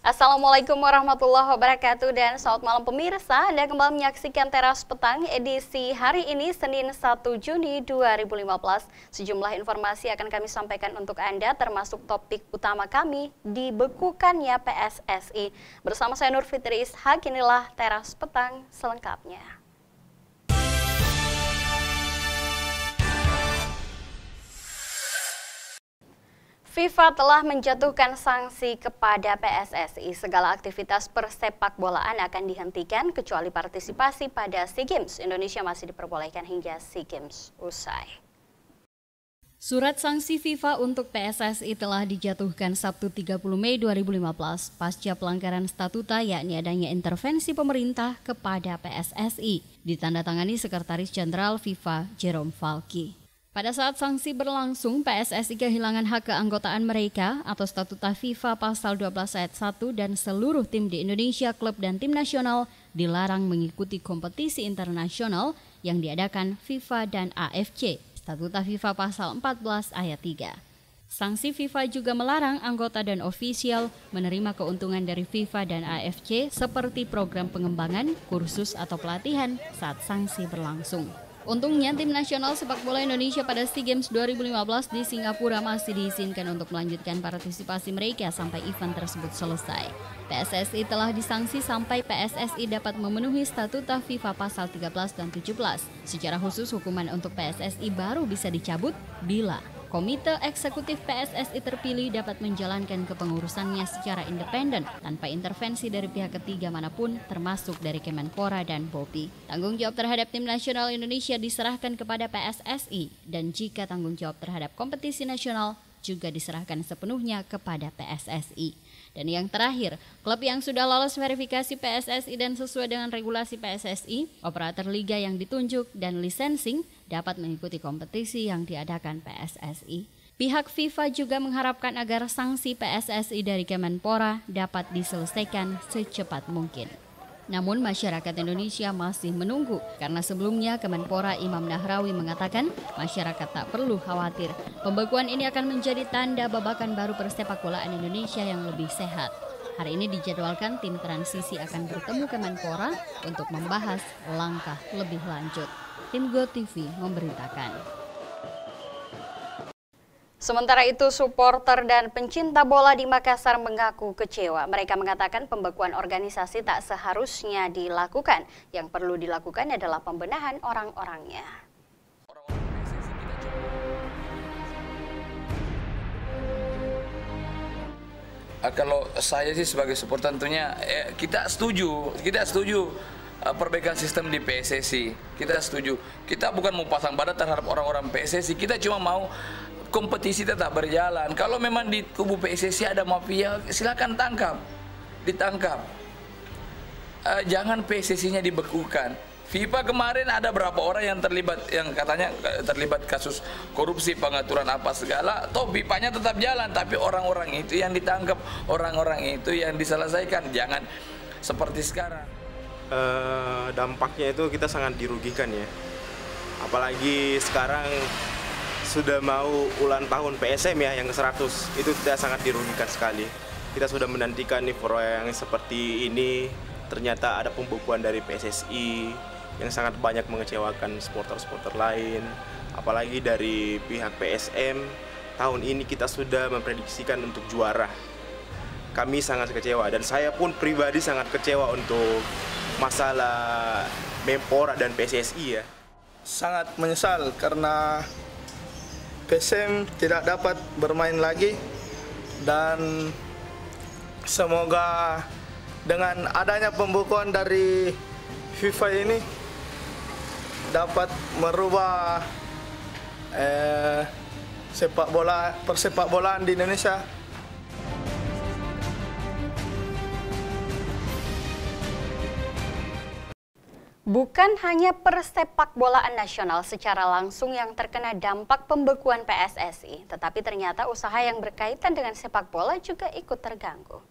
Assalamualaikum warahmatullahi wabarakatuh dan selamat malam pemirsa. Anda kembali menyaksikan Teras Petang edisi hari ini Senin 1 Juni 2015. Sejumlah informasi akan kami sampaikan untuk Anda termasuk topik utama kami dibekukannya PSSI. Bersama saya Nur Fitri Ishak, inilah Teras Petang selengkapnya. FIFA telah menjatuhkan sanksi kepada PSSI. Segala aktivitas persepak bolaan akan dihentikan kecuali partisipasi pada SEA Games. Indonesia masih diperbolehkan hingga SEA Games usai. Surat sanksi FIFA untuk PSSI telah dijatuhkan Sabtu 30 Mei 2015 pasca pelanggaran statuta yakni adanya intervensi pemerintah kepada PSSI. Ditandatangani Sekretaris Jenderal FIFA Jerome Valcke. Pada saat sanksi berlangsung, PSSI kehilangan hak keanggotaan mereka atau statuta FIFA pasal 12 ayat 1 dan seluruh tim di Indonesia, klub dan tim nasional dilarang mengikuti kompetisi internasional yang diadakan FIFA dan AFC. Statuta FIFA pasal 14 ayat 3. Sanksi FIFA juga melarang anggota dan ofisial menerima keuntungan dari FIFA dan AFC seperti program pengembangan, kursus atau pelatihan saat sanksi berlangsung. Untungnya, tim nasional sepak bola Indonesia pada SEA Games 2015 di Singapura masih diizinkan untuk melanjutkan partisipasi mereka sampai event tersebut selesai. PSSI telah disanksi sampai PSSI dapat memenuhi statuta FIFA pasal 13 dan 17. Secara khusus, hukuman untuk PSSI baru bisa dicabut bila Komite Eksekutif PSSI terpilih dapat menjalankan kepengurusannya secara independen tanpa intervensi dari pihak ketiga manapun termasuk dari Kemenpora dan BOPI. Tanggung jawab terhadap tim nasional Indonesia diserahkan kepada PSSI dan jika tanggung jawab terhadap kompetisi nasional juga diserahkan sepenuhnya kepada PSSI. Dan yang terakhir, klub yang sudah lolos verifikasi PSSI dan sesuai dengan regulasi PSSI, operator liga yang ditunjuk dan licensing dapat mengikuti kompetisi yang diadakan PSSI. Pihak FIFA juga mengharapkan agar sanksi PSSI dari Kemenpora dapat diselesaikan secepat mungkin. Namun masyarakat Indonesia masih menunggu karena sebelumnya Kemenpora Imam Nahrawi mengatakan masyarakat tak perlu khawatir. Pembekuan ini akan menjadi tanda babakan baru persepak bolaan Indonesia yang lebih sehat. Hari ini dijadwalkan tim transisi akan bertemu Kemenpora untuk membahas langkah lebih lanjut. Tim GoTV memberitakan. Sementara itu, supporter dan pencinta bola di Makassar mengaku kecewa. Mereka mengatakan pembekuan organisasi tak seharusnya dilakukan. Yang perlu dilakukan adalah pembenahan orang-orangnya. Kalau saya sih sebagai supporter tentunya kita setuju perbaikan sistem di PSSI. Kita setuju. Kita bukan mau pasang badan terhadap orang-orang PSSI. Kita cuma mau kompetisi tetap berjalan. Kalau memang di kubu PSSI ada mafia, silakan ditangkap. Jangan PSSI-nya dibekukan. FIFA kemarin ada berapa orang yang terlibat, yang katanya terlibat kasus korupsi, pengaturan apa segala. Toh FIFA-nya tetap jalan, tapi orang-orang itu yang ditangkap, orang-orang itu yang diselesaikan. Jangan seperti sekarang. Dampaknya itu kita sangat dirugikan ya. Apalagi sekarang sudah mau ulang tahun PSM ya yang ke-100, itu kita sangat dirugikan sekali. Kita sudah menantikan nih proyek yang seperti ini, ternyata ada pembekuan dari PSSI yang sangat banyak mengecewakan supporter-supporter lain. Apalagi dari pihak PSM, tahun ini kita sudah memprediksikan untuk juara. Kami sangat kecewa dan saya pun pribadi sangat kecewa untuk masalah Menpora dan PSSI ya. Sangat menyesal karena PSM tidak dapat bermain lagi dan semoga dengan adanya pembekuan dari FIFA ini dapat merubah persepak bolaan di Indonesia. Bukan hanya persepak bolaan nasional secara langsung yang terkena dampak pembekuan PSSI, tetapi ternyata usaha yang berkaitan dengan sepak bola juga ikut terganggu.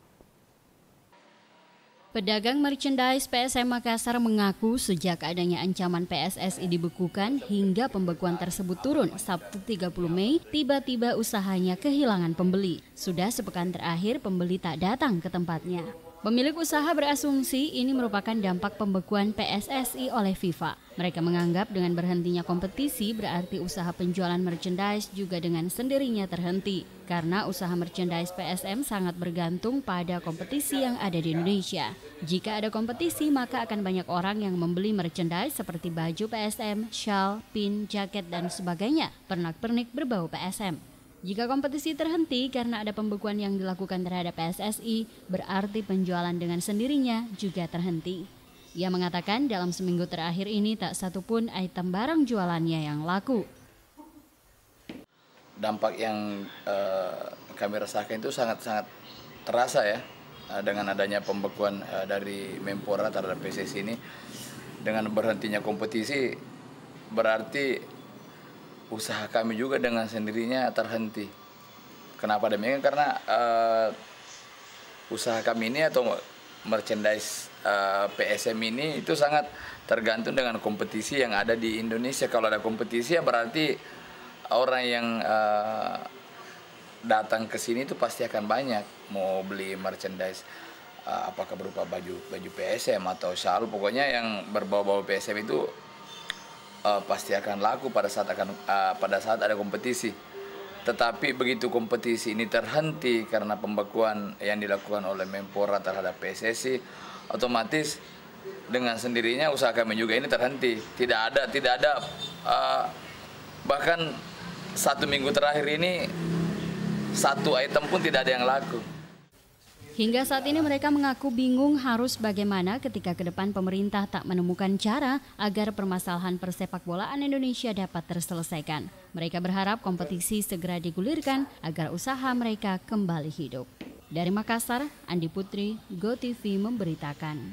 Pedagang merchandise PSM Makassar mengaku sejak adanya ancaman PSSI dibekukan hingga pembekuan tersebut turun Sabtu 30 Mei, tiba-tiba usahanya kehilangan pembeli. Sudah sepekan terakhir pembeli tak datang ke tempatnya. Pemilik usaha berasumsi ini merupakan dampak pembekuan PSSI oleh FIFA. Mereka menganggap dengan berhentinya kompetisi berarti usaha penjualan merchandise juga dengan sendirinya terhenti. Karena usaha merchandise PSM sangat bergantung pada kompetisi yang ada di Indonesia. Jika ada kompetisi maka akan banyak orang yang membeli merchandise seperti baju PSM, shawl, pin, jaket, dan sebagainya, pernak-pernik berbau PSM. Jika kompetisi terhenti karena ada pembekuan yang dilakukan terhadap PSSI, berarti penjualan dengan sendirinya juga terhenti. Ia mengatakan dalam seminggu terakhir ini tak satupun item barang jualannya yang laku. Dampak yang kami rasakan itu sangat-sangat terasa ya, dengan adanya pembekuan dari Menpora terhadap PSSI ini. Dengan berhentinya kompetisi berarti usaha kami juga dengan sendirinya terhenti. Kenapa demikian? Karena usaha kami ini atau merchandise PSM ini itu sangat tergantung dengan kompetisi yang ada di Indonesia. Kalau ada kompetisi ya berarti orang yang datang ke sini itu pasti akan banyak mau beli merchandise, apakah berupa baju PSM atau shawl, pokoknya yang berbau-bau PSM itu pasti akan laku pada saat ada kompetisi. Tetapi begitu kompetisi ini terhenti karena pembekuan yang dilakukan oleh Menpora terhadap PSSI, otomatis dengan sendirinya usaha kami juga ini terhenti. Tidak ada bahkan 1 minggu terakhir ini 1 item pun tidak ada yang laku. Hingga saat ini mereka mengaku bingung harus bagaimana ketika ke depan pemerintah tak menemukan cara agar permasalahan persepak bolaan Indonesia dapat terselesaikan. Mereka berharap kompetisi segera digulirkan agar usaha mereka kembali hidup. Dari Makassar, Andi Putri, GoTV memberitakan.